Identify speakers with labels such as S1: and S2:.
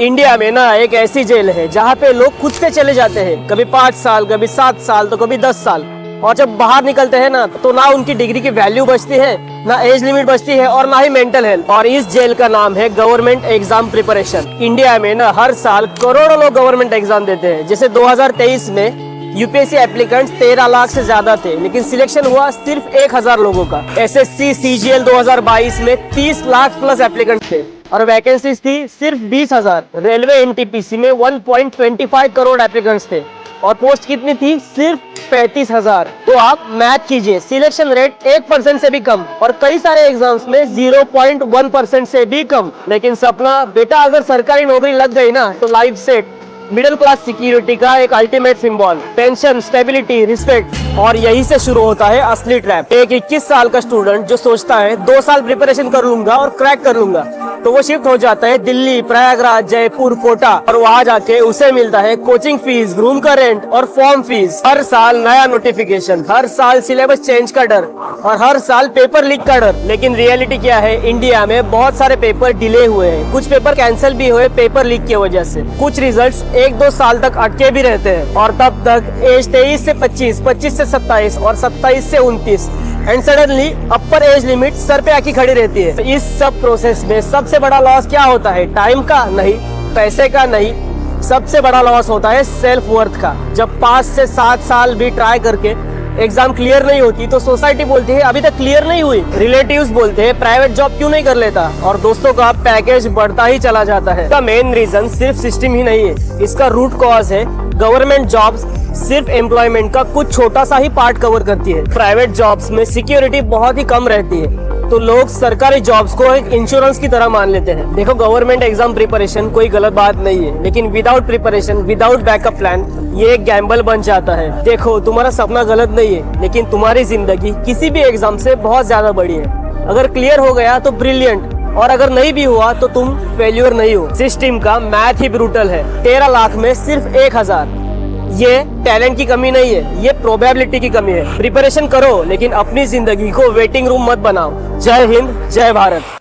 S1: India में ना एक ऐसी जेल है जहाँ पे लोग खुद से चले जाते हैं, कभी 5 साल, कभी 7 साल, तो कभी 10 साल। और जब बाहर निकलते हैं ना, तो ना उनकी डिग्री की वैल्यू बचती है, ना एज लिमिट बचती है, और ना ही मेंटल हेल्थ। और इस जेल का नाम है गवर्नमेंट एग्जाम प्रिपरेशन। इंडिया में ना हर साल करोड़ों लोग गवर्नमेंट एग्जाम देते हैं। जैसे 2023 में यूपीएससी एप्लीकेंट्स 13 लाख से ज्यादा थे, लेकिन सिलेक्शन हुआ सिर्फ 1000 लोगों का। एसएससी सीजीएल 2022 में 30 लाख प्लस एप्लीकेंट्स थे और वैकेंसीज थी सिर्फ 20,000। रेलवे एनटीपीसी में 1.25 करोड़ एप्लीकेंट्स थे और पोस्ट कितनी थी? सिर्फ 35,000। तो आप मैथ कीजिए, सिलेक्शन रेट 1% से भी कम और कई सारे एग्जाम्स में 0.1% से भी कम। लेकिन सपना बेटा, अगर सरकारी नौकरी लग गई ना तो life set. Middle class security का एक ultimate symbol, pension, stability, respect. और यही से शुरू होता है असली ट्रैप। एक 21 साल का स्टूडेंट जो सोचता है 2 साल प्रिपरेशन कर लूंगा और क्रैक कर लूंगा, तो वो शिफ्ट हो जाता है दिल्ली, प्रयागराज, जयपुर, कोटा। और वहां जाके उसे मिलता है कोचिंग फीस, रूम का रेंट और फॉर्म फीस। हर साल नया नोटिफिकेशन, हर साल सिलेबस चेंज का डर और हर साल पेपर लीक का डर। लेकिन रियलिटी क्या है? इंडिया में बहुत सारे पेपर डिले हुए हैं, कुछ पेपर कैंसिल भी हुए पेपर लीक की वजह से। कुछ रिजल्ट्स 1-2 साल तक अटके भी रहते हैं। और तब तक एज 23 से 25, 25 से 27 और 27 से 29 and suddenly upper age limit sir पे आके खड़ी रहती है। तो इस सब प्रोसेस में सबसे बड़ा लॉस क्या होता है? टाइम का नहीं, पैसे का नहीं, सबसे बड़ा लॉस होता है सेल्फ वर्थ का। जब 5 से 7 साल भी ट्राई करके एग्जाम क्लियर नहीं होती तो सोसाइटी बोलती है अभी तक क्लियर नहीं हुई, रिलेटिव्स बोलते हैं प्राइवेट जॉब क्यों नहीं कर लेता, और दोस्तों का पैकेज बढ़ता ही चला जाता है। इसका मेन रीजन सिर्फ सिस्टम ही नहीं है, इसका रूट कॉज है गवर्नमेंट जॉब्स सिर्फ एम्प्लॉयमेंट का कुछ छोटा सा ही पार्ट कवर करती है। प्राइवेट जॉब्स में सिक्योरिटी बहुत ही कम रहती है, तो लोग सरकारी जॉब्स को एक इंश्योरेंस की तरह मान लेते हैं। देखो, गवर्नमेंट एग्जाम प्रिपरेशन कोई गलत बात नहीं है, लेकिन without preparation, without backup plan, ये एक गैम्बल बन जाता है। देखो, तुम्हारा सपना गलत नहीं है, लेकिन तुम्हारी जिंदगी किसी भी एग्जाम से बहुत ज्यादा बड़ी है। अगर क्लियर हो गया तो ब्रिलियंट, और अगर नहीं भी हुआ तो तुम फेल्यूर नहीं हो। सिस्टम का मैथ ही ब्रूटल है। 13 लाख में सिर्फ 1000। ये टैलेंट की कमी नहीं है, ये प्रोबेबिलिटी की कमी है। प्रिपरेशन करो, लेकिन अपनी जिंदगी को वेटिंग रूम मत बनाओ। जय हिंद, जय भारत।